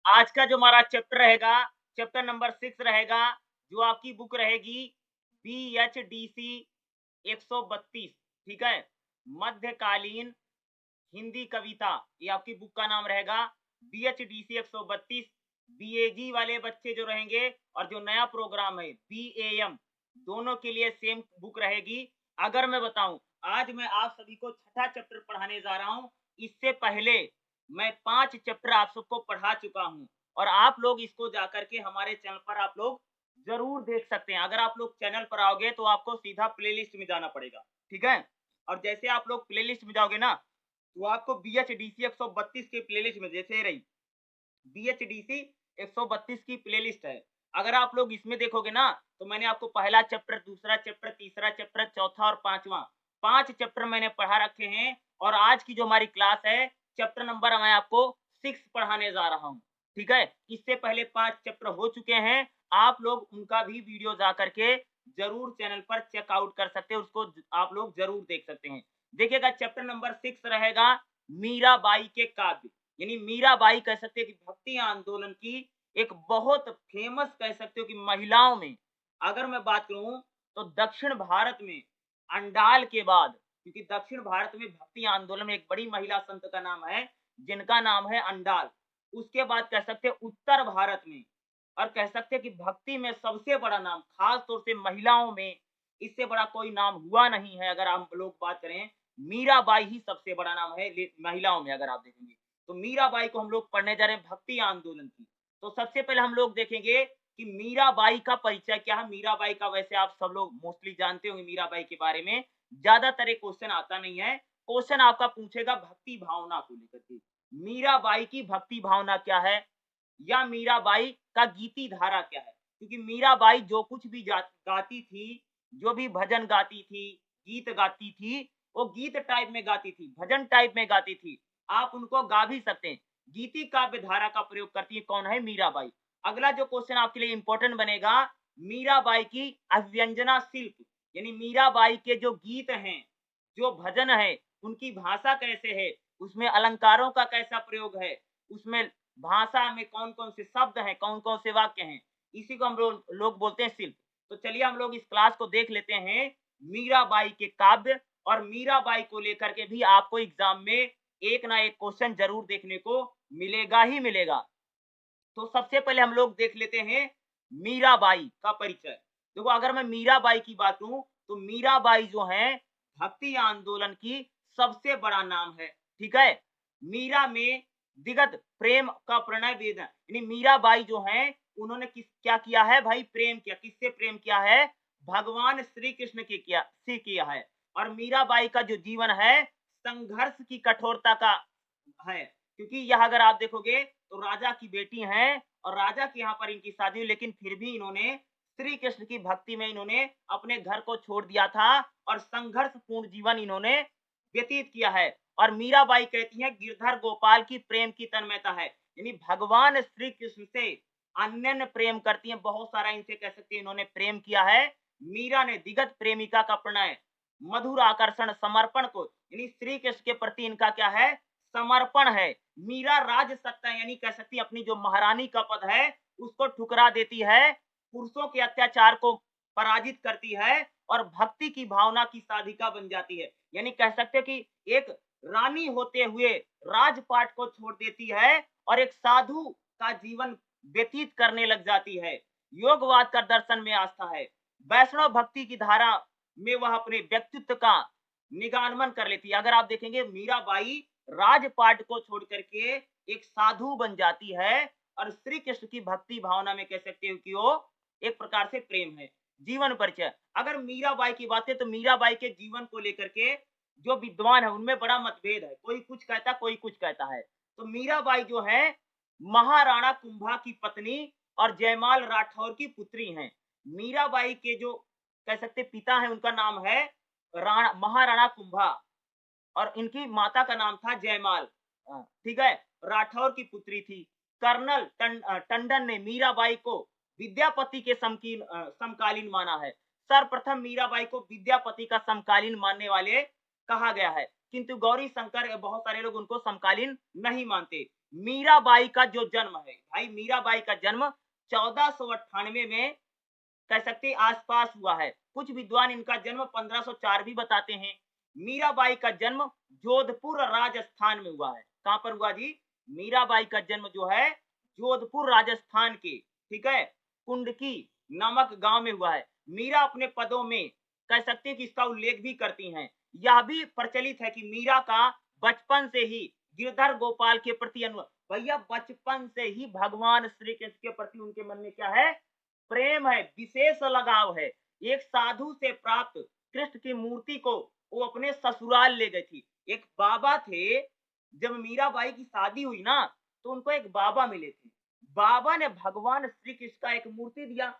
आज का जो हमारा चैप्टर रहेगा, चैप्टर नंबर 6 रहेगा, जो आपकी बुक रहेगी BHDC 132, ठीक है? मध्यकालीन हिंदी कविता, ये आपकी बुक का नाम रहेगा। BHDC 132, BAG वाले बच्चे जो रहेंगे और जो नया प्रोग्राम है BAM, दोनों के लिए सेम बुक रहेगी। अगर मैं बताऊं, आज मैं आप सभी को छठा चैप्टर पढ़ाने जा रहा हूं। इससे पहले मैं 5 चैप्टर आप सबको पढ़ा चुका हूं और आप लोग इसको जाकर के हमारे चैनल पर आप लोग जरूर देख सकते हैं। अगर आप लोग चैनल पर आओगे तो आपको सीधा प्लेलिस्ट में जाना पड़ेगा, ठीक है? और जैसे आप लोग प्लेलिस्ट में जाओगे ना, तो आपको BHDC 132 की प्लेलिस्ट में जैसे रही BHDC 132 की प्लेलिस्ट है। अगर आप लोग इसमें देखोगे ना, तो मैंने आपको पहला चैप्टर, दूसरा चैप्टर, तीसरा चैप्टर, चौथा और पांचवा, 5 चैप्टर मैंने पढ़ा रखे हैं। और आज की जो हमारी क्लास है, चैप्टर नंबर मैं आपको 6 पढ़ाने जा रहा हूँ, ठीक है? इससे पहले 5 चैप्टर हो चुके हैं। आप लोग उनका भी वीडियो जा करके जरूर चैनल पर चेकआउट कर सकते हैं, उसको आप लोग जरूर देख सकते हैं। देखिएगा, चैप्टर नंबर 6 रहेगा मीराबाई के काव्य, यानी मीराबाई कह सकते हैं कि भक्ति आंदोलन की एक बहुत फेमस कह सकते हो कि महिलाओं में, अगर मैं बात करूं तो दक्षिण भारत में अंडाल के बाद, क्योंकि दक्षिण भारत में भक्ति आंदोलन में एक बड़ी महिला संत का नाम है जिनका नाम है अंडाल। उसके बाद कह सकते हैं उत्तर भारत में, और कह सकते हैं कि भक्ति में सबसे बड़ा नाम, खास तौर से महिलाओं में इससे बड़ा कोई नाम हुआ नहीं है। अगर हम लोग बात करें, मीराबाई ही सबसे बड़ा नाम है महिलाओं में, अगर आप देखेंगे तो मीराबाई को हम लोग पढ़ने जा रहे हैं, भक्ति आंदोलन की। तो सबसे पहले हम लोग देखेंगे कि मीराबाई का परिचय क्या है। मीराबाई का वैसे आप सब लोग मोस्टली जानते होंगे, मीराबाई के बारे में ज्यादातर एक क्वेश्चन आता नहीं है। क्वेश्चन आपका पूछेगा भक्ति भावना को लेकर के, मीराबाई की भक्ति भावना क्या है, या मीराबाई का गीति धारा क्या है। क्योंकि मीराबाई जो कुछ भी गाती थी, जो भी भजन गाती थी, गीत गाती थी, वो गीत टाइप में गाती थी, भजन टाइप में गाती थी। आप उनको गा भी सकते हैं। गीति काव्य धारा का प्रयोग करती है कौन है, मीराबाई। अगला जो क्वेश्चन आपके लिए इंपॉर्टेंट बनेगा, मीराबाई की अव्यंजना शिल्प, यानी मीराबाई के जो गीत हैं, जो भजन है, उनकी भाषा कैसे है, उसमें अलंकारों का कैसा प्रयोग है, उसमें भाषा में कौन कौन से शब्द हैं, कौन कौन से वाक्य हैं, इसी को हम लोग बोलते हैं शिल्प। तो चलिए हम लोग इस क्लास को देख लेते हैं, मीराबाई के काव्य। और मीराबाई को लेकर के भी आपको एग्जाम में एक ना एक क्वेश्चन जरूर देखने को मिलेगा ही मिलेगा। तो सबसे पहले हम लोग देख लेते हैं मीराबाई का परिचय। देखो, अगर मैं मीराबाई की बात करूं तो मीराबाई जो है भक्ति आंदोलन की सबसे बड़ा नाम है, ठीक है? मीरा में दिगत प्रेम का प्रणय वेदन, यानी मीराबाई जो है उन्होंने क्या किया है भाई, प्रेम किया। किससे प्रेम किया है? भगवान श्री कृष्ण से किया है। और मीराबाई का जो जीवन है संघर्ष की कठोरता का है, क्योंकि यह अगर आप देखोगे तो राजा की बेटी हैं और राजा के यहाँ पर इनकी शादी हुई, लेकिन फिर भी इन्होंने श्री कृष्ण की भक्ति में इन्होंने अपने घर को छोड़ दिया था और संघर्षपूर्ण जीवन इन्होंने व्यतीत किया है। और मीराबाई कहती हैं गिरधर गोपाल की प्रेम की तन्मयता है, यानी भगवान श्री कृष्ण से अन्य प्रेम करती हैं, बहुत सारा इनसे कह सकते हैं इन्होंने प्रेम किया है। मीरा ने दिगत प्रेमिका का प्रणय, मधुर आकर्षण, समर्पण को, यानी श्री कृष्ण के प्रति इनका क्या है, समर्पण है। मीरा राज सत्ता, यानी कह सकती है अपनी जो महारानी का पद है उसको ठुकरा देती है, पुरुषों के अत्याचार को पराजित करती है और भक्ति की भावना की साधिका बन जाती है। यानी कह सकते हैं कि एक रानी होते हुए राजपाट को छोड़ देती है और एक साधु का जीवन व्यतीत करने लग जाती है। योगवाद का दर्शन में आस्था है, वैष्णव भक्ति की धारा में वह अपने व्यक्तित्व का निगानमन कर लेती है। अगर आप देखेंगे मीराबाई राजपाट को छोड़ करके एक साधु बन जाती है और श्री कृष्ण की भक्ति भावना में कह सकते हो कि वो एक प्रकार से प्रेम है। जीवन परिचय, अगर मीराबाई की बात है तो मीराबाई के जीवन को लेकर के जो विद्वान है उनमें बड़ा मतभेद है, कोई कुछ कहता कोई कुछ कहता है। तो मीराबाई जो है महाराणा कुंभा की पत्नी और जयमाल राठौर की पुत्री हैं। मीराबाई के जो कह सकते पिता हैं उनका नाम है महाराणा कुंभा और इनकी माता का नाम था जयमाल, ठीक है? राठौर की पुत्री थी। कर्नल टंडन ने मीराबाई को विद्यापति के समकालीन माना है। सर्वप्रथम मीराबाई को विद्यापति का समकालीन मानने वाले कहा गया है, किंतु गौरी शंकर बहुत सारे लोग उनको समकालीन नहीं मानते। मीराबाई का जो जन्म है भाई, मीराबाई का जन्म 1498 में कह सकते हैं आसपास हुआ है। कुछ विद्वान इनका जन्म 1504 भी बताते हैं। मीराबाई का जन्म जोधपुर राजस्थान में हुआ है। कहां पर हुआ जी? मीराबाई का जन्म जो है जोधपुर राजस्थान के, ठीक है, कुंडकी नामक गांव में हुआ है। मीरा अपने पदों में कह सकते हैं कि इसका उल्लेख भी करती हैं। यह भी प्रचलित है कि मीरा का बचपन से ही गिरधर गोपाल के प्रति भैया बचपन से ही भगवान श्री कृष्ण के प्रति उनके मन में क्या है? प्रेम है, विशेष लगाव है। एक साधु से प्राप्त कृष्ण की मूर्ति को वो अपने ससुराल ले गई थी। एक बाबा थे, जब मीराबाई की शादी हुई ना, तो उनको एक बाबा मिले थे। बाबा ने भगवान श्री कृष्ण का एक मूर्ति दिया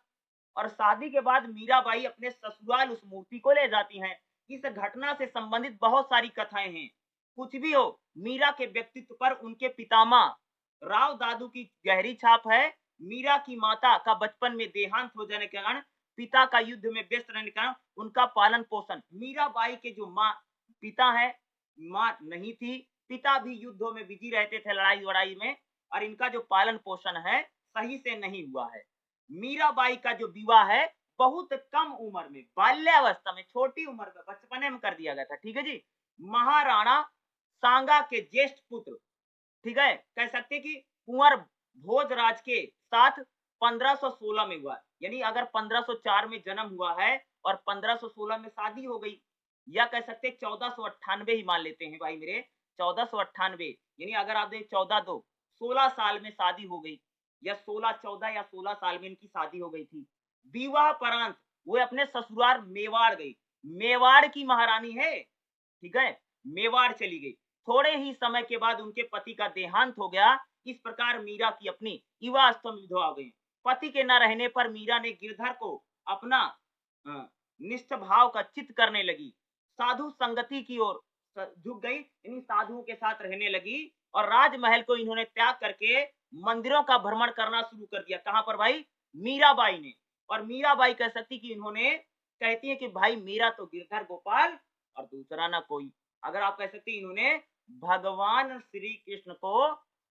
और शादी के बाद मीराबाई अपने ससुराल उस मूर्ति को ले जाती हैं। इस घटना से संबंधित बहुत सारी कथाएं हैं। कुछ भी हो, मीरा के व्यक्तित्व पर उनके पितामह राव दादू की गहरी छाप है। मीरा की माता का बचपन में देहांत हो जाने के कारण पिता का युद्ध में व्यस्त रहने के कारण उनका पालन पोषण, मीराबाई के जो माँ पिता है, माँ नहीं थी, पिता भी युद्धों में बिजी रहते थे, लड़ाई वड़ाई में, और इनका जो पालन पोषण है सही से नहीं हुआ है। मीराबाई का जो विवाह है बहुत कम उम्र में, बाल्यावस्था में, छोटी उम्र में, बचपने में कर दिया गया था। ठीक है जी। महाराणा सांगा के ज्येष्ठ पुत्र, ठीक है, कह सकते कि कुंवर भोजराज के साथ 1516 में हुआ। यानी अगर 1504 में जन्म हुआ है और 1516 में शादी हो गई, या कह सकते 1498 ही मान लेते हैं भाई मेरे, 1498, यानी अगर आप देखें 14 दो 16 साल में शादी हो गई, या 16-14 या 16 साल में इनकी शादी हो गई थी। विवाह परांत वो अपने ससुराल मेवाड़ गई। मेवाड़ की महारानी है, ठीक है, मेवाड़ चली गई। थोड़े ही समय के बाद उनके पति का देहांत हो गया। इस प्रकार मीरा की अपनी युवावस्था में विधवा हो गई। पति के न रहने पर मीरा ने गिरधर को अपना निष्ठ भाव का चित्त करने लगी, साधु संगति की ओर झुक गई, इन साधुओं के साथ रहने लगी और राजमहल को इन्होंने त्याग करके मंदिरों का भ्रमण करना शुरू कर दिया। कहां पर भाई? मीराबाई ने। और मीराबाई कह सकती कि इन्होंने, कहती है कि भाई मेरा तो गिरधर गोपाल और दूसरा ना कोई। अगर आप कह सकते हैं इन्होंने भगवान श्री कृष्ण को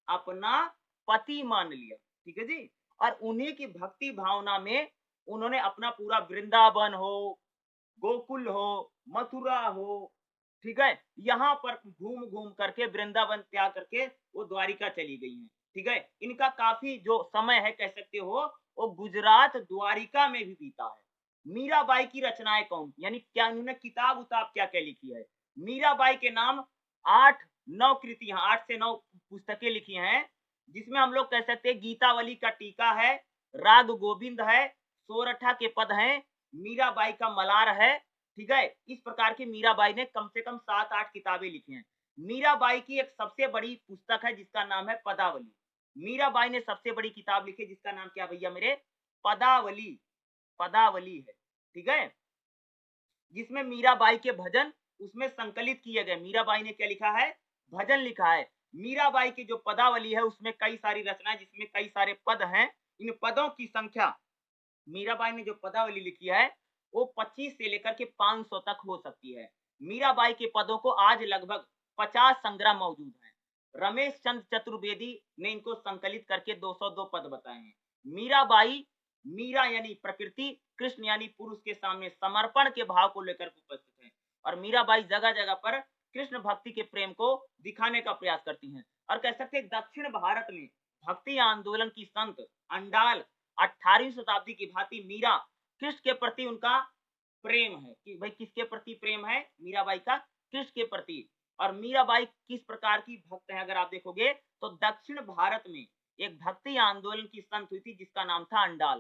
अपना पति मान लिया। ठीक है जी। और उन्हीं की भक्ति भावना में उन्होंने अपना पूरा वृंदावन हो, गोकुल हो, मथुरा हो, ठीक है, यहाँ पर घूम घूम करके वृंदावन त्याग करके वो द्वारिका चली गई हैं। ठीक है, इनका काफी जो समय है कह सकते हो वो गुजरात द्वारिका में भी बीता है। मीराबाई की रचनाएं कौन, यानी क्या इन्होंने किताब उताब क्या क्या लिखी है? मीराबाई के नाम 8-9 कृतियां, 8 से 9 पुस्तकें लिखी हैं, जिसमें हम लोग कह सकते हैं गीतावली का टीका है, राग गोविंद है, सोरठा के पद हैं, मीराबाई का मलार है। ठीक है, इस प्रकार की मीराबाई ने कम से कम 7-8 किताबें लिखी हैं। मीराबाई की एक सबसे बड़ी पुस्तक है जिसका नाम है पदावली। मीराबाई ने सबसे बड़ी किताब लिखी जिसका नाम क्या भैया मेरे? पदावली। पदावली है, ठीक है, जिसमें मीराबाई के भजन उसमें संकलित किए गए। मीराबाई ने क्या लिखा है? भजन लिखा है। मीराबाई की जो पदावली है उसमें कई सारी रचनाएं, जिसमें कई सारे पद हैं। इन पदों की संख्या, मीराबाई ने जो पदावली लिखी है वो 25 से लेकर के 500 तक हो सकती है। मीराबाई के पदों को आज लगभग 50 संग्रह मौजूद हैं। रमेश चंद्र चतुर्वेदी ने इनको संकलित करके 202 पद बताए हैं। मीराबाई, मीरा यानी प्रकृति, कृष्ण यानी पुरुष के सामने समर्पण के भाव को लेकर उपस्थित है। और मीराबाई जगह जगह पर कृष्ण भक्ति के प्रेम को दिखाने का प्रयास करती हैं। और कह सकते हैं दक्षिण भारत में भक्ति आंदोलन की संत अंडाल 18वीं शताब्दी की भांति मीरा, कृष्ण के प्रति उनका प्रेम है कि भाई किसके प्रति प्रेम है? मीराबाई का कृष्ण के प्रति। और मीराबाई किस प्रकार की भक्त है अगर आप देखोगे तो दक्षिण भारत में एक भक्ति आंदोलन की संत हुई थी जिसका नाम था अंडाल।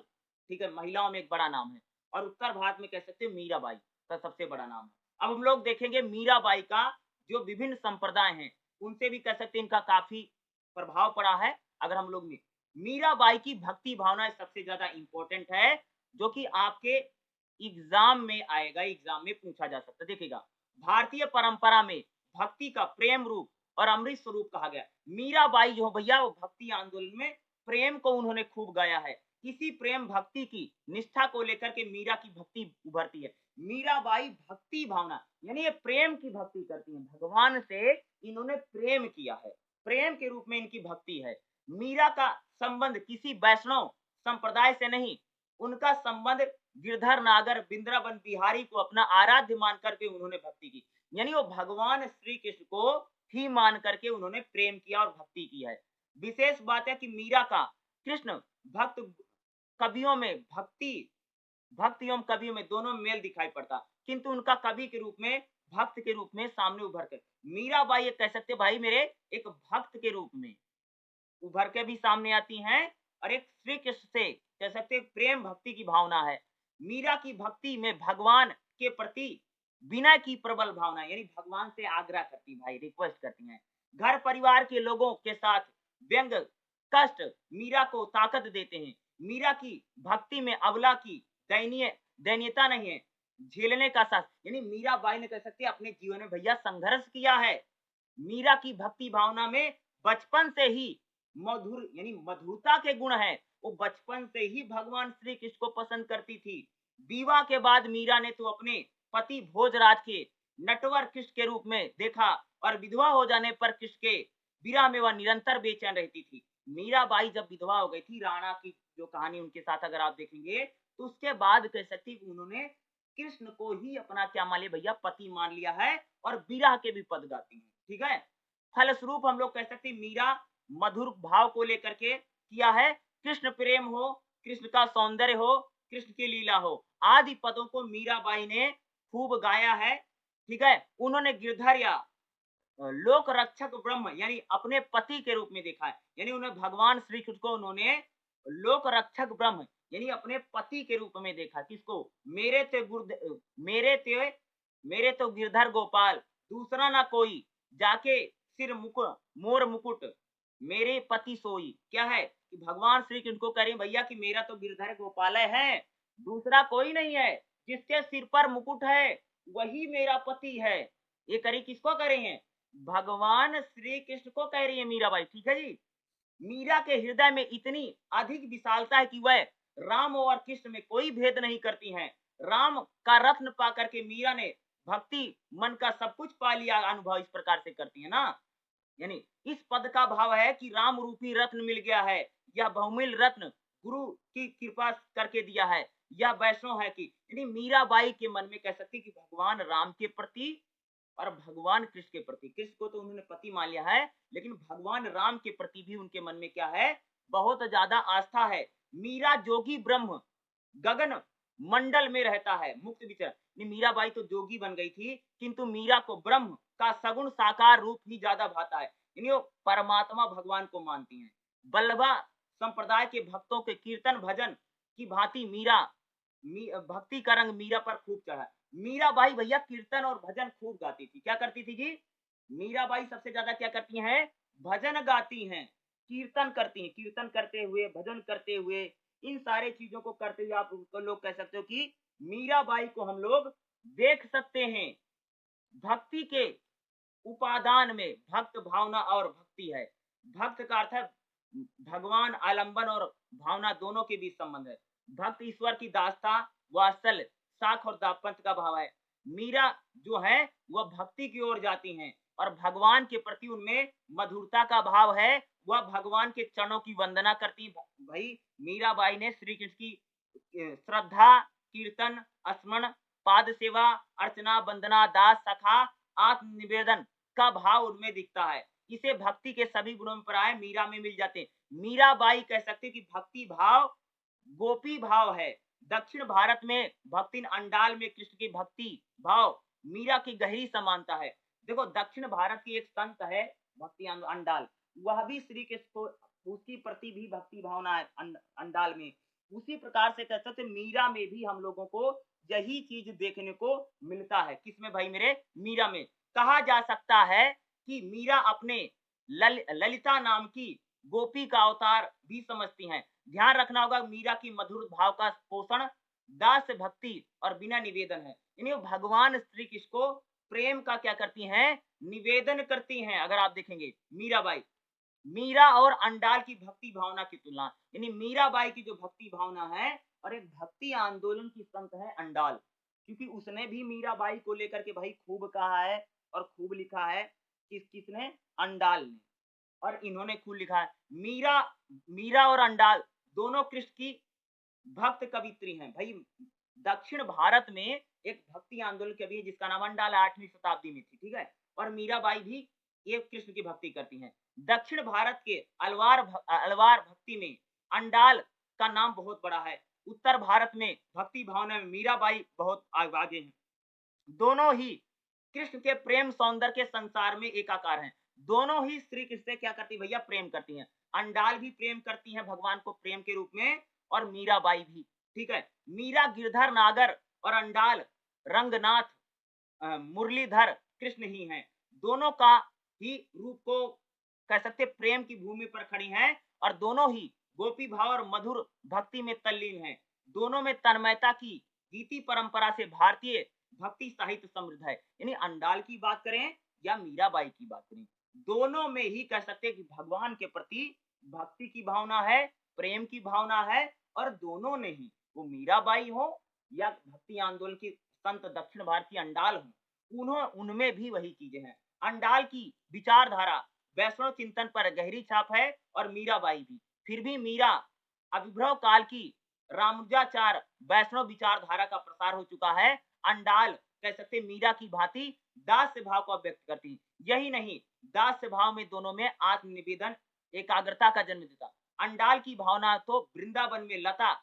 ठीक है, महिलाओं में एक बड़ा नाम है। और उत्तर भारत में कह सकते हैं मीराबाई का सबसे बड़ा नाम है। अब हम लोग देखेंगे मीराबाई का जो विभिन्न संप्रदाय हैं उनसे भी कह सकते हैं इनका काफी प्रभाव पड़ा है। अगर हम लोग मीराबाई की भक्ति भावना सबसे ज्यादा इंपॉर्टेंट है, जो कि आपके एग्जाम में आएगा, एग्जाम में पूछा जा सकता है। देखिएगा, भारतीय परंपरा में भक्ति का प्रेम रूप और अमृत स्वरूप कहा गया। मीराबाई जो भैया वो भक्ति आंदोलन में प्रेम को उन्होंने खूब गाया है। इसी प्रेम भक्ति की निष्ठा को लेकर के मीरा की भक्ति उभरती है। मीराबाई भक्ति भावना यानी ये प्रेम की भक्ति करती हैं, भगवान से इन्होंने प्रेम किया है। प्रेम के रूप में इनकी भक्ति है। मीरा का संबंध किसी वैष्णव संप्रदाय से नहीं, उनका संबंध गिरधर नागर वृंदावन बिहारी को अपना आराध्य मान करके उन्होंने भक्ति की। यानी वो भगवान श्री कृष्ण को ही मान करके उन्होंने प्रेम किया और भक्ति की है। विशेष बात है कि मीरा का कृष्ण भक्त कवियों में भक्त एवं कवियों में दोनों में मेल दिखाई पड़ता, किंतु उनका कवि के रूप में, भक्त के रूप में सामने उभर कर मीराबाई ये कह सकते भाई मेरे एक भक्त के रूप में उभर के भी सामने आती हैं और एक श्री कृष्ण से कह सकते प्रेम भक्ति की भावना है। मीरा की भक्ति में भगवान के प्रति विनय की प्रबल भावना, यानी भगवान से आग्रह करती भाई, रिक्वेस्ट करती हैं। घर परिवार के लोगों के साथ व्यंग कष्ट मीरा को ताकत देते हैं। मीरा की भक्ति में अबला की दयनीयता नहीं है, झेलने का साहस, यानी मीराबाई ने कह सकते अपने जीवन में भैया संघर्ष किया है। मीरा की भक्ति भावना में बचपन से ही मधुर यानी मधुरता के गुण हैं। वो बचपन से ही भगवान श्री कृष्ण को पसंद करती थी। विवाह के बाद मीरा ने तो अपने पति भोजराज के नटवर कृष्ण के रूप में देखा और विधवा हो जाने पर कृष्ण के विरह में वह निरंतर बेचैन रहती थी। मीराबाई जब विधवा हो गई थी, राणा की जो कहानी उनके साथ अगर आप देखेंगे तो उसके बाद कह सकती उन्होंने कृष्ण को ही अपना क्या मान लिया भैया पति मान लिया है और विरह के भी पद गाती है। ठीक है, फलस्वरूप हम लोग कह सकते मीरा मधुर भाव को लेकर के किया है। कृष्ण प्रेम हो, कृष्ण का सौंदर्य हो, कृष्ण की लीला हो, आदि पदों को मीराबाई ने खूब गाया है। ठीक है, उन्होंने गिरधर या लोक रक्षक ब्रह्म यानी अपने पति के रूप में देखा है। यानी उन्हें भगवान श्री कृष्ण को उन्होंने लोक रक्षक ब्रह्म यानी अपने पति के रूप में देखा। किसको? मेरे तो गिरधर गोपाल दूसरा ना कोई, जाके सिर मोर मुकुट मेरे पति सोई। क्या है कि भगवान श्री कृष्ण को कह रहे भैया कि मेरा तो गिरधर गोपाल है, दूसरा कोई नहीं है, जिसके सिर पर मुकुट है वही मेरा पति है। ये करी किसको कह रही हैं? भगवान श्री कृष्ण को कह रही है मीराबाई। ठीक है जी, मीरा के हृदय में इतनी अधिक विशालता है कि वह राम और कृष्ण में कोई भेद नहीं करती हैं। राम का रत्न पा करके मीरा ने भक्ति मन का सब कुछ पा लिया, अनुभव इस प्रकार से करती है ना। यानी इस पद का भाव है कि राम रूपी रत्न मिल गया है, यह बहुमूल्य रत्न गुरु की कृपा करके दिया है, यह वैष्णव है कि यानी मीराबाई के मन में कह सकती कि भगवान राम के प्रति और भगवान कृष्ण के प्रति, कृष्ण को तो उन्होंने पति मान लिया है, लेकिन भगवान राम के प्रति भी उनके मन में क्या है? बहुत ज्यादा आस्था है। मीरा जोगी ब्रह्म गगन मंडल में रहता है, मुक्त विचर। मीराबाई तो जोगी बन गई थी, किंतु मीरा को ब्रह्म का सगुण साकार रूप ही ज्यादा भाता है, यानी वो परमात्मा भगवान को मानती हैं। बल्लभा संप्रदाय के भक्तों के कीर्तन भजन की भांति भक्ति का रंग मीरा पर खूब चढ़ा। मीराबाई भैया कीर्तन और भजन खूब गाती थी। क्या करती थी जी? मीराबाई सबसे ज्यादा क्या करती हैं? भजन गाती हैं, कीर्तन करती हैं। कीर्तन करते हुए, भजन करते हुए, इन सारे चीजों को करते हुए आप लोग कह सकते हो कि मीराबाई को हम लोग देख सकते हैं। भक्ति के उपादान में भक्त भावना और भक्ति है। भक्त का अर्थ है भगवान, आलंबन और भावना दोनों के बीच संबंध है। भक्त ईश्वर की दास्ता, वात्सल, साख और दापंत का भाव है। मीरा जो है वह भक्ति की ओर जाती हैं और भगवान के प्रति उनमें मधुरता का भाव है। वह भगवान के चरणों की वंदना करती। भाई मीराबाई ने श्री कृष्ण की श्रद्धा, कीर्तन, स्मरण, पाद सेवा, अर्चना, वंदना, दास, सखा, आत्म निवेदन का भाव उनमें दिखता है। इसे भक्ति के सभी गुणों में प्राय मीरा में मिल जाते हैं। मीराबाई कह सकते कि भक्ति भाव गोपी भाव है। दक्षिण भारत में भक्ति अंडाल में कृष्ण की भक्ति भाव मीरा की गहरी समानता है। देखो दक्षिण भारत की एक संत है भक्ति अंडाल, वह भी श्री कृष्ण को उसकी प्रति भी भक्ति भावना है अंडाल में। उसी प्रकार से कह सकते मीरा में भी हम लोगों को यही चीज देखने को मिलता है। किसमें भाई मेरे? मीरा में। कहा जा सकता है कि मीरा अपने ललिता नाम की गोपी का अवतार भी समझती हैं। ध्यान रखना होगा मीरा की मधुर भाव का पोषण दास भक्ति और बिना निवेदन है। यानी भगवान श्री कृष्ण को प्रेम का क्या करती हैं? निवेदन करती हैं। अगर आप देखेंगे मीराबाई, मीरा और अंडाल की भक्ति भावना की तुलना, यानी मीराबाई की जो भक्ति भावना है और एक भक्ति आंदोलन की संत है अंडाल, क्योंकि उसने भी मीराबाई को लेकर के भाई खूब कहा है और खूब लिखा है। किसने? अंडाल ने। और इन्होंने खूब लिखा है। मीरा मीरा और अंडाल दोनों कृष्ण की भक्त कवित्री हैं। भाई दक्षिण भारत में एक भक्ति आंदोलन कवि है जिसका नाम अंडाल 8वीं शताब्दी में थी, ठीक है। और मीराबाई भी ये कृष्ण की भक्ति करती हैं। दक्षिण भारत के अलवार भक्ति में अंडाल का नाम बहुत बड़ा है। उत्तर भारत में भक्ति भावना में मीराबाई बहुत आगे हैं। दोनों ही कृष्ण के प्रेम सौंदर्य के संसार में एकाकार हैं। दोनों ही श्री कृष्ण से क्या करती भैया, प्रेम करती हैं। अंडाल भी प्रेम करती हैं भगवान को प्रेम के रूप में, और मीराबाई भी, ठीक है। मीरा गिरधर नागर और अंडाल रंगनाथ मुरलीधर कृष्ण ही हैं। दोनों का ही रूप को कह सकते प्रेम की भूमि पर खड़ी हैं, और दोनों ही गोपी भाव और मधुर भक्ति में तल्लीन हैं। दोनों में तन्मयता की गीति परंपरा से भारतीय भक्ति साहित्य समृद्ध है। यानी अंडाल की बात करें या मीराबाई की बात करें, दोनों में ही कह सकते हैं कि भगवान के प्रति भक्ति की भावना है, प्रेम की भावना है, और दोनों ने ही, वो मीराबाई हो या भक्ति आंदोलन की संत दक्षिण भारतीय अंडाल हो, उनमें भी वही चीजें हैं। अंडाल की विचारधारा वैष्णव चिंतन पर गहरी छाप है, और मीराबाई भी। फिर भी मीरा अभिभव काल की रामानुजाचार वैष्णव विचारधारा का प्रसार हो चुका है। अंडाल कह सकते मीरा की भांति दास्य भाव को व्यक्त करती। यही नहीं, दास्य भाव में दोनों में आत्मनिवेदन एकाग्रता का जन्म देता। अंडाल की भावना तो वृंदावन में लता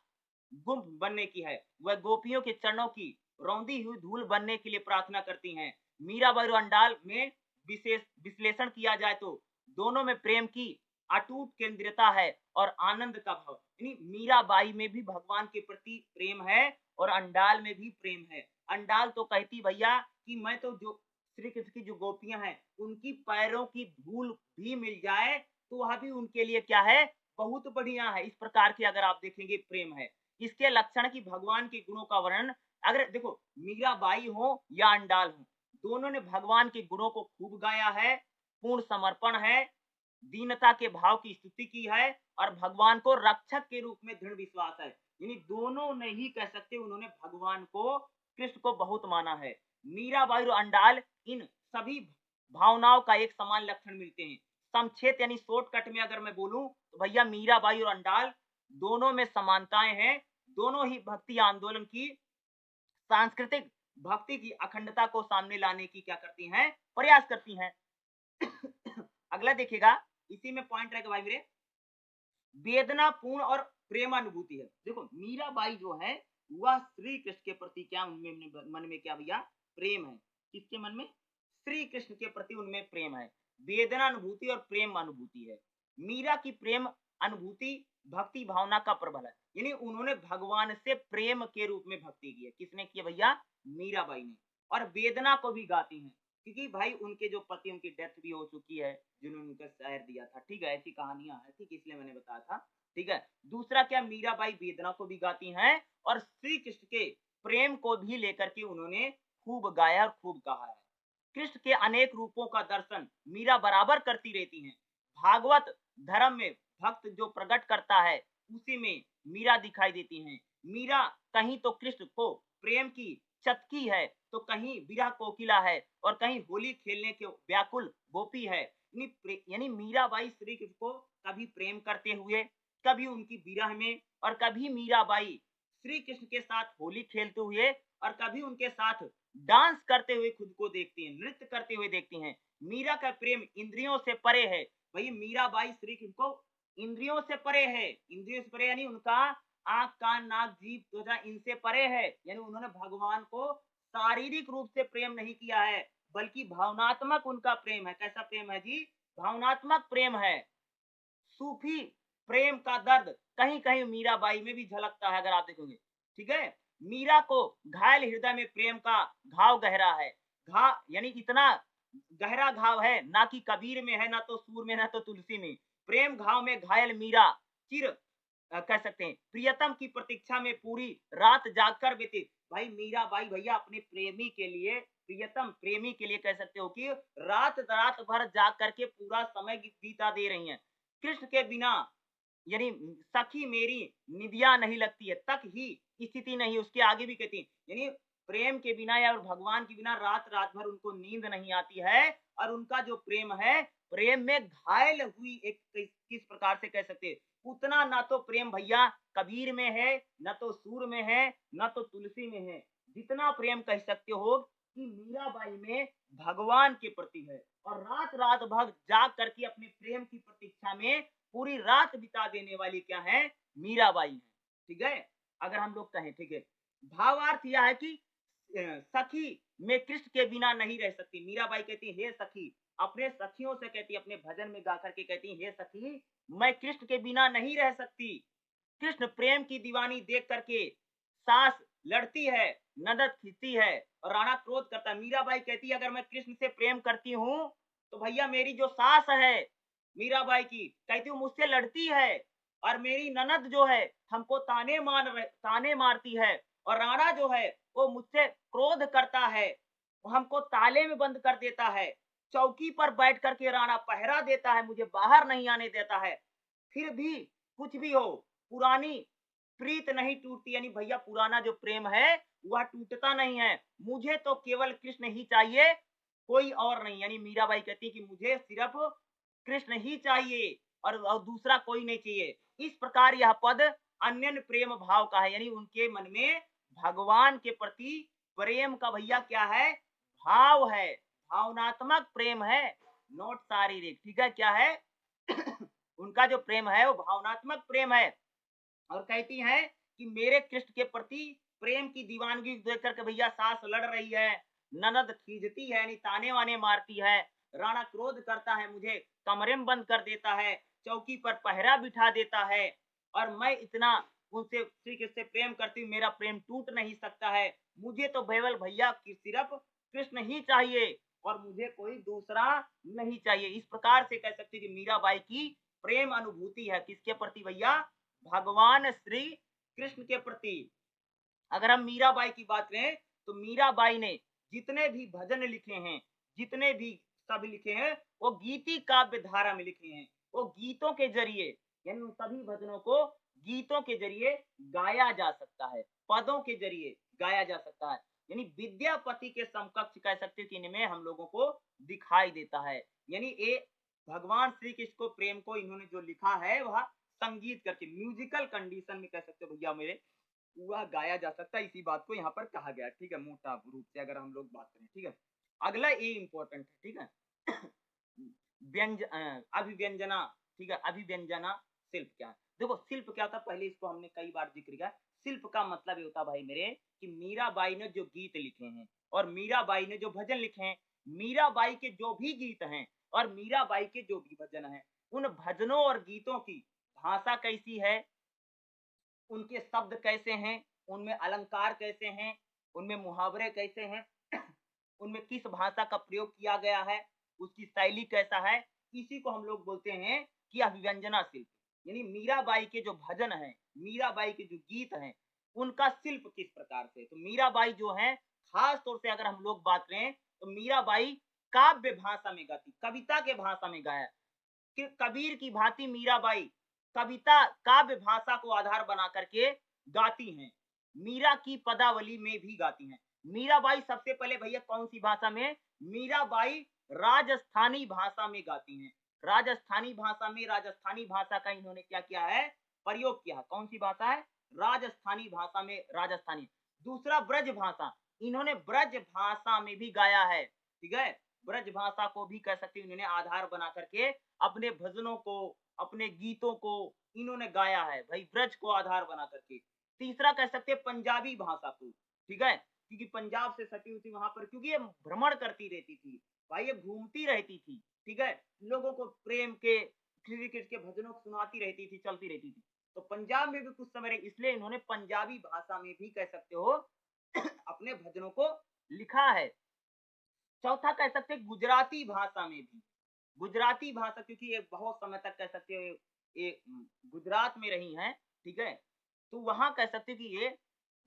गुंफ बनने की है, वह गोपियों के चरणों की रौंदी हुई धूल बनने के लिए प्रार्थना करती हैं। मीराबाई और अंडाल में विशेष विश्लेषण किया जाए तो दोनों में प्रेम की अटूट केंद्रीयता है और आनंद का भाव। यानी मीराबाई में भी भगवान के प्रति प्रेम है और अंडाल में भी प्रेम है। अंडाल तो कहती भैया कि मैं तो जो श्री कृष्ण की जो गोपियां हैं उनकी पैरों की धूल भी मिल जाए तो वह भी उनके लिए क्या है, बहुत बढ़िया है। इस प्रकार के अगर आप देखेंगे प्रेम है। इसके लक्षण की भगवान के गुणों का वर्णन, अगर देखो मीराबाई हो या अंडाल हो, दोनों ने भगवान के गुणों को खूब गाया है, पूर्ण समर्पण है, दीनता के भाव की स्तुति की है, और भगवान को रक्षक के रूप में दृढ़ विश्वास है। यानी दोनों ने ही कह सकते उन्होंने भगवान को, कृष्ण को बहुत माना है। मीराबाई और अंडाल इन सभी भावनाओं का एक समान लक्षण मिलते हैं। संक्षेप यानी शॉर्टकट में अगर मैं बोलूं तो भैया मीराबाई और अंडाल दोनों में समानताएं हैं। दोनों ही भक्ति आंदोलन की सांस्कृतिक भक्ति की अखंडता को सामने लाने की क्या करती हैं, प्रयास करती हैं। अगला देखिएगा, इसी में पॉइंट रहेगा भाई मेरे, वेदना पूर्ण और प्रेमानुभूति है। देखो मीराबाई जो है वह श्री कृष्ण के प्रति क्या, उनमें मन में क्या भैया, प्रेम है। किसके मन में, श्री कृष्ण के प्रति उनमें प्रेम है। वेदना अनुभूति और प्रेम अनुभूति है। मीरा की प्रेम अनुभूति भक्ति भावना का प्रबल है। यानी उन्होंने भगवान से प्रेम के रूप में भक्ति की है। किसने की भैया, मीराबाई ने। और वेदना को भी गाती हैं, क्योंकि भाई उनके जो पति, उनकी डेथ भी हो चुकी है, जिन्होंने उनका शहर दिया था, ठीक है, ऐसी कहानियां हैं, ठीक, इसलिए मैंने बताया था, ठीक है। दूसरा क्या, मीराबाई वेदना को भी गाती हैं और श्री कृष्ण के प्रेम को भी लेकर के उन्होंने खूब गाया और खूब कहा है। कृष्ण के अनेक रूपों का दर्शन मीरा बराबर करती रहती हैं। भागवत धर्म में भक्त जो प्रकट करता है उसी में मीरा दिखाई देती हैं। मीरा कहीं तो कृष्ण को प्रेम की चतकी है, तो कहीं विरह कोकिला है, और कहीं होली खेलने के व्याकुल गोपी है। यानी मीराबाई श्री कृष्ण को कभी प्रेम करते हुए, कभी उनकी विरह में, और कभी मीराबाई श्री कृष्ण के साथ होली खेलते हुए, और कभी उनके साथ डांस करते हुए खुद को देखती हैं, नृत्य करते हुए देखती हैं। मीरा का प्रेम इंद्रियों से परे है। भाई मीराबाई श्री कृष्ण को इंद्रियों से परे है। इंद्रियों से परे यानी उनका आंख कान नाक जीभ त्वचा इनसे परे है। यानी उन्होंने भगवान को शारीरिक रूप से प्रेम नहीं किया है, बल्कि भावनात्मक उनका प्रेम है। कैसा प्रेम है जी, भावनात्मक प्रेम है। सूफी प्रेम का दर्द कहीं कहीं मीराबाई में भी झलकता है, अगर आप देखोगे, ठीक है। मीरा को घायल हृदय में प्रेम का घाव गहरा है। घाव यानी इतना गहरा घाव है, ना कि कबीर में है, ना तो सूर में, ना तो तुलसी में। प्रेम घाव में घायल मीरा चिर कह सकते हैं प्रियतम की प्रतीक्षा में पूरी रात जागकर व्यतीत। भाई मीराबाई भैया अपने प्रेमी के लिए, प्रियतम प्रेमी के लिए कह सकते हो कि रात रात भर जाग करके पूरा समय बीता दे रही हैं। कृष्ण के बिना यानी सखी मेरी निदिया नहीं लगती है, तक ही स्थिति नहीं, उसके आगे भी कहती, यानी प्रेम के बिना या भगवान के बिना रात रात भर उनको नींद नहीं आती है, और उनका जो प्रेम है, प्रेम में घायल हुई एक किस प्रकार से कह सकते हैं, उतना ना तो प्रेम भैया कबीर में है, न तो सूर में है, न तो तुलसी में है। जितना प्रेम कह सकते हो कि मीराबाई में भगवान के प्रति है, और रात रात भर जाग करके अपने प्रेम की प्रतीक्षा में पूरी रात बिता देने वाली क्या है, मीराबाई है। ठीक है, अगर हम लोग कहें, ठीक है, भावार्थ यह है कि सखी मैं कृष्ण के बिना नहीं रह सकती। मीराबाई कहती हे सखी, अपने सखियों से कहती, अपने भजन में गा करके कहती हे सखी, मैं कृष्ण के बिना नहीं रह सकती। कृष्ण प्रेम की दीवानी देख करके सास लड़ती है, ननद खींचती है, और राणा क्रोध करता है। मीराबाई कहती है अगर मैं कृष्ण से प्रेम करती हूँ तो भैया मेरी जो सास है मीराबाई की, कहती हूँ मुझसे लड़ती है, और मेरी ननद जो है हमको ताने मारती है, और राणा जो है वो मुझसे क्रोध करता है, वो हमको ताले में बंद कर देता है, चौकी पर बैठ करके राणा पहरा देता है, मुझे बाहर नहीं आने देता है। फिर भी कुछ भी हो, पुरानी प्रीत नहीं टूटती, यानी भैया पुराना जो प्रेम है वह टूटता नहीं है, मुझे तो केवल कृष्ण ही चाहिए, कोई और नहीं। यानी मीराबाई कहती है कि मुझे सिर्फ कृष्ण ही चाहिए, और दूसरा कोई नहीं चाहिए। इस प्रकार यह पद अन्यन प्रेम भाव का है, यानी उनके मन में भगवान के प्रति प्रेम का भैया क्या है, भाव है, भावनात्मक प्रेम है, नोट शारीरिक। ठीक है, क्या है उनका जो प्रेम है वो भावनात्मक प्रेम है, और कहती हैं कि मेरे कृष्ण के प्रति प्रेम की दीवानगी देख करके भैया सास लड़ रही है, ननद खींचती है, यानी ताने वाने मारती है, राणा क्रोध करता है, मुझे कमरे में बंद कर देता है, चौकी पर पहरा बिठा देता है, और मैं इतना उनसे श्री कृष्ण से प्रेम करती हूँ, मेरा प्रेम टूट नहीं सकता है, मुझे तो केवल भैया कि सिर्फ कृष्ण ही चाहिए, और मुझे कोई दूसरा नहीं चाहिए। इस प्रकार से कह सकते कि मीराबाई की प्रेम अनुभूति है किसके प्रति भैया, भगवान श्री कृष्ण के प्रति। अगर हम मीराबाई की बात करें तो मीराबाई ने जितने भी भजन लिखे हैं, जितने भी सब लिखे हैं, वो गीति काव्य धारा में लिखे हैं, वो गीतों के जरिए, यानी उन सभी भजनों को गीतों के जरिए गाया जा सकता है, पदों के जरिए गाया जा सकता है, यानी विद्यापति के समकक्ष कह सकते हैं कि इनमें हम लोगों को दिखाई देता है। यानी ये भगवान श्री कृष्ण को प्रेम को इन्होंने जो लिखा है वह संगीत करके म्यूजिकल कंडीशन में कह सकते हो भैया मेरे पूरा गाया जा सकता है, इसी बात को यहाँ पर कहा गया। ठीक है, मोटा रूप से अगर हम लोग बात करें। ठीक है, अगला ये इंपॉर्टेंट है। ठीक है अभिव्यंजना। ठीक है, अभिव्यंजना शिल्प क्या है, देखो शिल्प क्या होता है, पहले इसको हमने कई बार जिक्र किया। शिल्प का मतलब ये होता भाई मेरे कि मीराबाई ने जो गीत लिखे हैं और मीराबाई ने जो भजन लिखे हैं, मीराबाई के जो भी गीत हैं और मीराबाई के जो भी भजन हैं, उन भजनों और गीतों की भाषा कैसी है, उनके शब्द कैसे हैं, उनमें अलंकार कैसे हैं, उनमें मुहावरे कैसे हैं, उनमें किस भाषा का प्रयोग किया गया है, उसकी शैली कैसा है, इसी को हम लोग बोलते हैं कि अभिव्यंजना शिल्प। यानी मीराबाई के जो भजन हैं, मीराबाई के जो गीत हैं, उनका शिल्प किस प्रकार से। तो मीराबाई जो है खास तौर से अगर हम लोग बात करें तो मीराबाई काव्य भाषा में गाती, कविता के भाषा में गाया कि कबीर की भांति मीराबाई कविता काव्य भाषा को आधार बना करके गाती हैं, मीरा की पदावली में भी गाती हैं। मीराबाई सबसे पहले भैया कौन सी भाषा में, मीराबाई राजस्थानी भाषा में गाती हैं। राजस्थानी भाषा में, राजस्थानी भाषा का इन्होंने क्या किया है, प्रयोग किया। कौन सी भाषा है, राजस्थानी भाषा में, राजस्थानी। दूसरा ब्रज भाषा, इन्होंने ब्रज भाषा में भी गाया है। ठीक है, ब्रज भाषा को भी कह सकते हैं इन्होंने आधार बना करके अपने भजनों को, अपने गीतों को इन्होंने गाया है भाई, ब्रज को आधार बना करके। तीसरा कह सकते हैं पंजाबी भाषा को। ठीक है, क्योंकि पंजाब से सटी हुई थी वहां पर, क्योंकि ये भ्रमण करती रहती थी भाई, ये घूमती रहती थी। ठीक है, लोगों को प्रेम के, श्री कृष्ण के भजनों को सुनाती रहती थी, चलती रहती थी। तो पंजाब में भी कुछ समय रही, इसलिए इन्होंने पंजाबी भाषा में भी कह सकते हो अपने भजनों को लिखा है। चौथा कह सकते हैं गुजराती भाषा में भी, गुजराती भाषा, क्योंकि ये बहुत समय तक कह सकते हो ये गुजरात में रही हैं। ठीक है, तो वहां कह सकते कि ये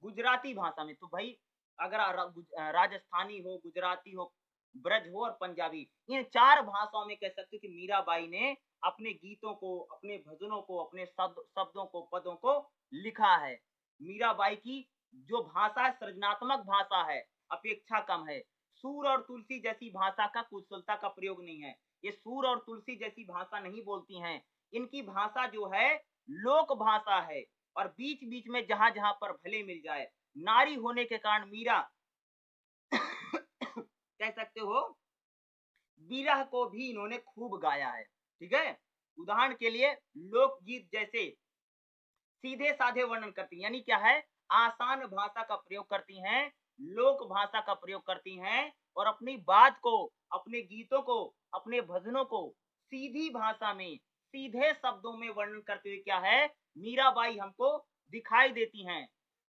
गुजराती भाषा में। तो भाई अगर राजस्थानी हो, गुजराती हो, ब्रज हो और पंजाबी, इन चार भाषाओं में कह सकते कि मीराबाई ने अपने गीतों को, अपने भजनों को, अपने शब्दों को, पदों को लिखा है। मीराबाई की जो भाषा है सृजनात्मक भाषा है, अपेक्षा कम है। सूर और तुलसी जैसी भाषा का कुशलता का प्रयोग नहीं है। ये सूर और तुलसी जैसी भाषा नहीं बोलती हैं। इनकी भाषा जो है लोक भाषा है और बीच-बीच में जहाँ-जहाँ पर भले मिल जाए। नारी होने के कारण मीरा कह सकते हो विरह को भी इन्होंने खूब गाया है। ठीक है? उदाहरण के लिए लोकगीत जैसे सीधे साधे वर्णन करती हैं, यानी क्या है आसान भाषा का प्रयोग करती हैं, लोक भाषा का प्रयोग करती हैं और अपनी बात को, अपने गीतों को, अपने भजनों को सीधी भाषा में, सीधे शब्दों में वर्णन करते हुए क्या है मीराबाई हमको दिखाई देती हैं।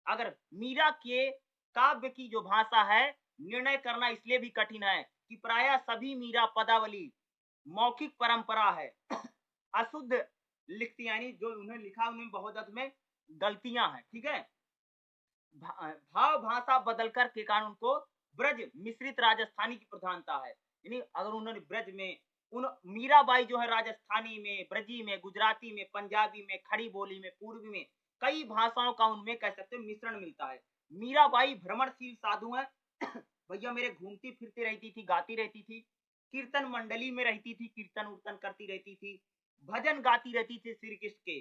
अगर मीरा के काव्य की जो भाषा है निर्णय करना इसलिए भी कठिन है कि प्रायः सभी मीरा पदावली मौखिक परंपरा है अशुद्ध लिखती यानी जो उन्हें लिखा उन्हें बहुत हद में गलतियां हैं। ठीक है? भाव भाषा बदलकर के कारण उनको ब्रज मिश्रित राजस्थानी की प्रधानता है। यानी अगर उन्होंने ब्रज में उन मीराबाई जो है राजस्थानी में, ब्रजी में, गुजराती में, पंजाबी में, खड़ी बोली में, पूर्वी में कई भाषाओं का उनमें कह सकते हैं मिश्रण मिलता है। मीराबाई भ्रमणशील साधु है भैया मेरे घूमती फिरती रहती थी, गाती रहती थी, कीर्तन मंडली में रहती थी, कीर्तन उर्तन करती रहती थी, भजन गाती रहती थी श्री कृष्ण के।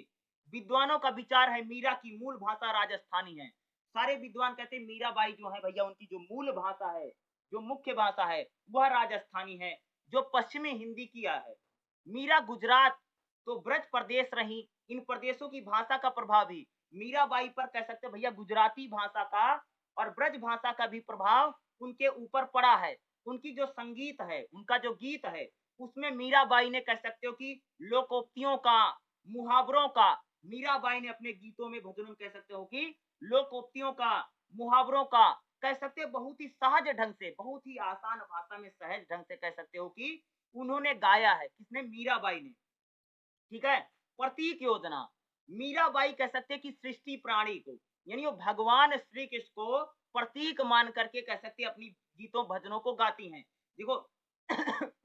विद्वानों का विचार है मीरा की मूल भाषा राजस्थानी है। सारे विद्वान कहते हैं मीराबाई जो है भैया उनकी जो मूल भाषा है, जो मुख्य भाषा है वह राजस्थानी है, जो पश्चिमी हिंदी किया है। मीरा गुजरात तो ब्रज प्रदेश रही, इन प्रदेशों की भाषा का प्रभाव भी मीराबाई पर कह सकते भैया गुजराती भाषा का और ब्रज भाषा का भी प्रभाव उनके ऊपर पड़ा है। उनकी जो संगीत है, उनका जो गीत है, उसमें मीराबाई ने कह सकते हो कि लोकोक्तियों का, मुहावरों का, मीराबाई ने अपने गीतों में, भजनों में कह सकते हो कि लोकोक्तियों का, मुहावरों का कह सकते हो बहुत ही सहज ढंग से, बहुत ही आसान भाषा में सहज ढंग से कह सकते हो कि उन्होंने गाया है। किसने? मीराबाई ने। ठीक है? प्रतीक योजना मीराबाई कह सकते हैं कि सृष्टि प्राणी को यानी वो भगवान श्री कृष्ण को प्रतीक मान करके कह सकते हैं अपनी गीतों भजनों को गाती हैं। देखो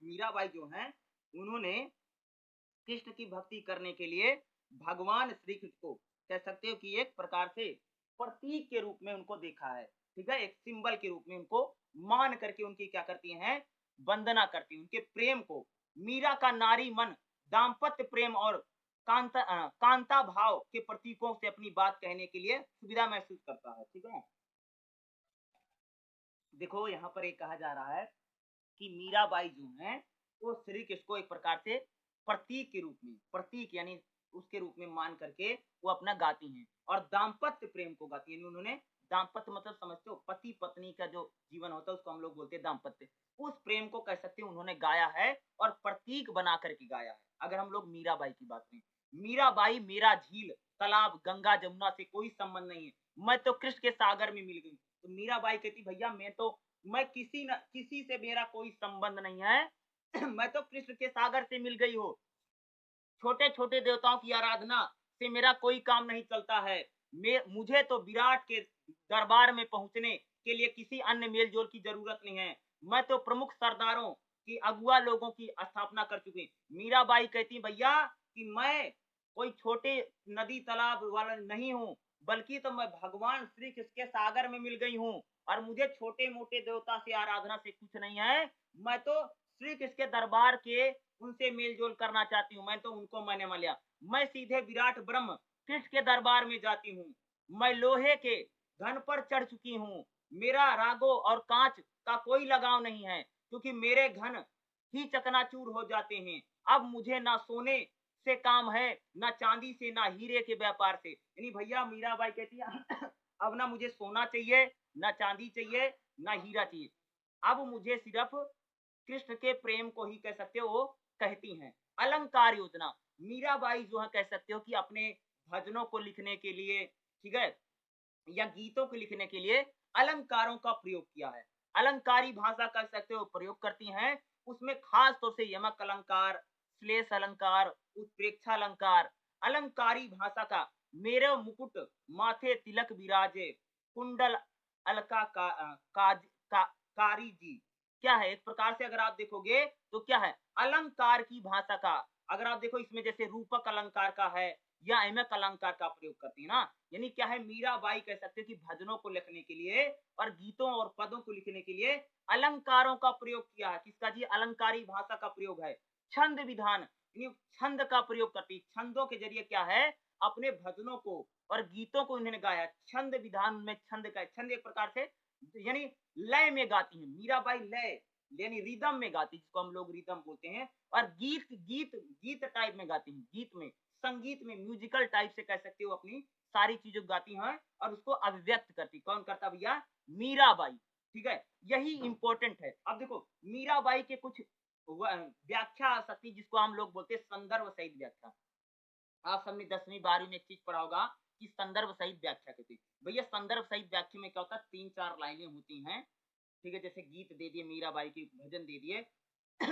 मीराबाई जो है उन्होंने कृष्ण की भक्ति करने के लिए भगवान श्री कृष्ण को कह सकते हो कि एक प्रकार से प्रतीक के रूप में उनको देखा है। ठीक है? एक सिंबल के रूप में उनको मान करके उनकी क्या करती हैं वंदना करती हैं, उनके प्रेम को। मीरा का नारी मन दाम्पत्य प्रेम और कांता भाव के प्रतीकों से अपनी बात कहने के लिए सुविधा महसूस करता है। ठीक है? देखो यहाँ पर एक कहा जा रहा है कि मीराबाई जो है वो श्री कृष्ण को एक प्रकार से प्रतीक के रूप में, प्रतीक यानी उसके रूप में मान करके वो अपना गाती हैं और दाम्पत्य प्रेम को गाती हैं। उन्होंने दाम्पत्य मतलब समझते हो पति पत्नी का जो जीवन होता है उसको हम लोग बोलते हैं दाम्पत्य। उस प्रेम को कह सकते हैं उन्होंने गाया है और प्रतीक बना करके गाया है। अगर हम लोग मीराबाई की बात करें, मीराबाई मेरा झील, तालाब, गंगा, जमुना से कोई संबंध नहीं है, मैं तो कृष्ण के सागर में मिल गई। तो मीराबाई कहती भैया मैं किसी से मेरा कोई संबंध नहीं है मैं तो कृष्ण के सागर से मिल गई हूँ। छोटे छोटे देवताओं की आराधना से मेरा कोई काम नहीं चलता है। मुझे तो विराट के दरबार में पहुंचने के लिए किसी अन्य मेल जोल की जरूरत नहीं है। मैं तो प्रमुख सरदारों की अगुआ लोगों की स्थापना कर चुकी। मीराबाई कहती भैया कि मैं कोई छोटे नदी तालाब वाला नहीं हूँ, बल्कि तो मैं भगवान श्री कृष्ण के सागर में मिल गई हूँ और मुझे छोटे मोटे देवता से आराधना से कुछ नहीं है। मैं तो श्री कृष्ण के दरबार के उनसे मेल जोल करना चाहती हूँ। मैं तो उनको मैंने मान लिया। मैं सीधे विराट ब्रह्म कृष्ण के दरबार में जाती हूँ। मैं लोहे के घन पर चढ़ चुकी हूँ। मेरा रागो और कांच का कोई लगाव नहीं है, क्योंकि मेरे घन ही चकनाचूर हो जाते हैं। अब मुझे ना सोने से काम है, ना चांदी से, ना हीरे के व्यापार से। यानी भैया मीराबाई कहती है अब ना मुझे सोना चाहिए, ना चांदी चाहिए, ना हीरा चाहिए। अब मुझे सिर्फ कृष्ण के प्रेम को ही कह सकते हो वो कहती हैं। अलंकार योजना मीराबाई जो है कह सकते हो कि अपने भजनों को लिखने के लिए, ठीक है, या गीतों को लिखने के लिए अलंकारों का प्रयोग किया है। अलंकारी भाषा कह सकते हो प्रयोग करती हैं। उसमें खास तौर से यमक अलंकार, श्लेष अलंकार, उत्प्रेक्षा अलंकार। अलंकारी भाषा का मेरे मुकुट माथे तिलक विराजे, कुंडल अलका कारी जी क्या है। एक प्रकार से अगर आप देखोगे तो क्या है अलंकार की भाषा का। अगर आप देखो इसमें जैसे रूपक अलंकार का है, या यमक अलंकार का प्रयोग करती है ना। यानी क्या है, मीराबाई कह सकते हैं कि भजनों को लिखने के लिए और गीतों और पदों को लिखने के लिए अलंकारों का प्रयोग किया है। किसका जी? अलंकारी भाषा का प्रयोग है। छंद विधान, यानी छंद का प्रयोग करती है। छंदों के जरिए क्या है, अपने भजनों को और गीतों को इन्होंने गाया। छंद विधान में छंद एक प्रकार से यानी लय में गाती हैं मीराबाई, लय यानी रिदम में गाती, जिसको हम लोग रिदम बोलते हैं। और गीत गीत गीत टाइप में गाती हैं, गीत में, संगीत में, म्यूजिकल टाइप से कह सकते हो, अपनी सारी चीजों गाती हैं और उसको अभिव्यक्त करती। कौन करता भैया? मीराबाई। ठीक है, यही इंपॉर्टेंट है। अब देखो मीराबाई के कुछ व्याख्या आ सकती है, जिसको हम लोग बोलते हैं संदर्भ सहित व्याख्या। आप सबने 10वीं 12वीं में एक चीज पढ़ा होगा कि संदर्भ सहित व्याख्या कहते हैं। भैया संदर्भ सहित व्याख्या में क्या होता है, 3-4 लाइनें होती हैं। ठीक है, जैसे गीत दे दिए, मीराबाई के भजन दे दिए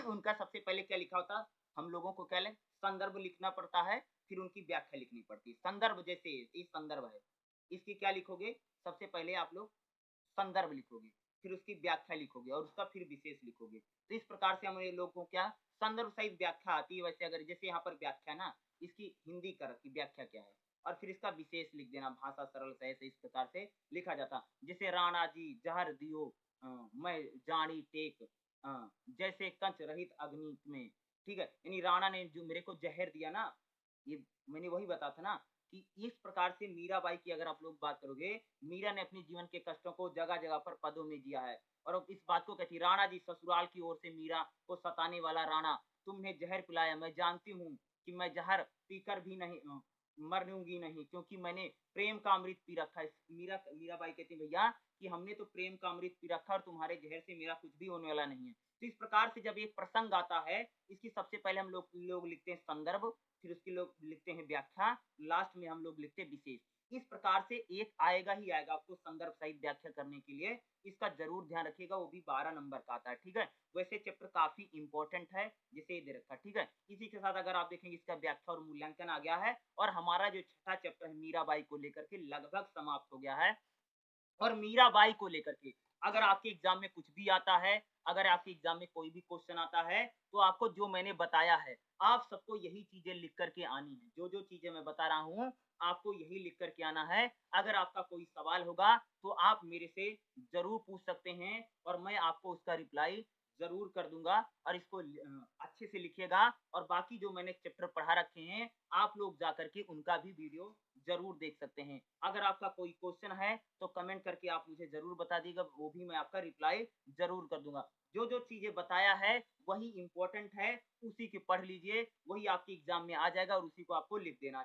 उनका सबसे पहले क्या लिखा होता, हम लोगों को क्या संदर्भ लिखना पड़ता है, फिर उनकी व्याख्या लिखनी पड़ती है। संदर्भ जैसे ये संदर्भ है, इसकी क्या लिखोगे, सबसे पहले आप लोग संदर्भ लिखोगे, फिर उसकी व्याख्या लिखोगे और उसका फिर विशेष लिखोगे। तो इस प्रकार से हमारे लोगों को क्या संदर्भ सहित व्याख्या आती है। वैसे अगर जैसे यहाँ पर व्याख्या ना, इसकी हिंदी कर की व्याख्या क्या है और फिर इसका विशेष लिख देना, भाषा सरल से ऐसे इस प्रकार से लिखा जाता। जैसे राणा जी जहर दियो मैं जानी टेक जैसे कंच रहित अग्नि में। ठीक है, यानी राणा ने जो मेरे को जहर दिया ना, ये मैंने वही बताया था ना कि इस प्रकार से मीराबाई की अगर आप लोग बात करोगे, मीरा ने अपने जीवन के कष्टों को जगह जगह पर पदों में जिया है और इस बात को कहती, राणा जी ससुराल की ओर से मीरा को सताने वाला राणा, तुमने जहर पिलाया, मैं जानती हूँ कि मैं जहर पीकर भी नहीं मरूंगी नहीं, क्योंकि मैंने प्रेम का अमृत पी रखा है। मीराबाई कहती भैया कि हमने तो प्रेम का अमृत पी रखा और तुम्हारे जहर से मेरा कुछ भी होने वाला नहीं है। तो इस प्रकार से जब एक प्रसंग आता है, इसकी सबसे पहले हम लोग लिखते हैं संदर्भ, फिर उसकी लोग लिखते हैं व्याख्या, लास्ट में हम लोग लिखते हैं विशेष। इस प्रकार से एक आएगा ही आएगा आपको संदर्भ सहित व्याख्या करने के लिए, इसका जरूर ध्यान रखिएगा, वो भी 12 नंबर का आता है। ठीक है, वैसे चैप्टर काफी इंपॉर्टेंट है, जिसे दे रखा। ठीक है, इसी के साथ अगर आप देखेंगे इसका व्याख्या और मूल्यांकन आ गया है और हमारा जो छठा चैप्टर है मीराबाई को लेकर के लगभग समाप्त हो गया है। और मीराबाई को लेकर के अगर आपके एग्जाम में कुछ भी आता है, अगर आपके एग्जाम में कोई भी क्वेश्चन आता है, तो आपको जो मैंने बताया है, आप सबको यही चीजें लिख करके आनी है। जो जो चीजें मैं बता रहा हूँ, आपको यही लिख करके आना है। अगर आपका कोई सवाल होगा तो आप मेरे से जरूर पूछ सकते हैं और मैं आपको उसका रिप्लाई जरूर कर दूंगा। और इसको अच्छे से लिखिएगा और बाकी जो मैंने चैप्टर पढ़ा रखे हैं, आप लोग जा करके उनका भी वीडियो जरूर देख सकते हैं। अगर आपका कोई क्वेश्चन है तो कमेंट करके आप मुझे जरूर बता दीजिएगा, वो भी मैं आपका रिप्लाई जरूर कर दूंगा। जो जो चीजें बताया है वही इंपॉर्टेंट है, उसी के पढ़ लीजिए, वही आपके एग्जाम में आ जाएगा और उसी को आपको लिख देना।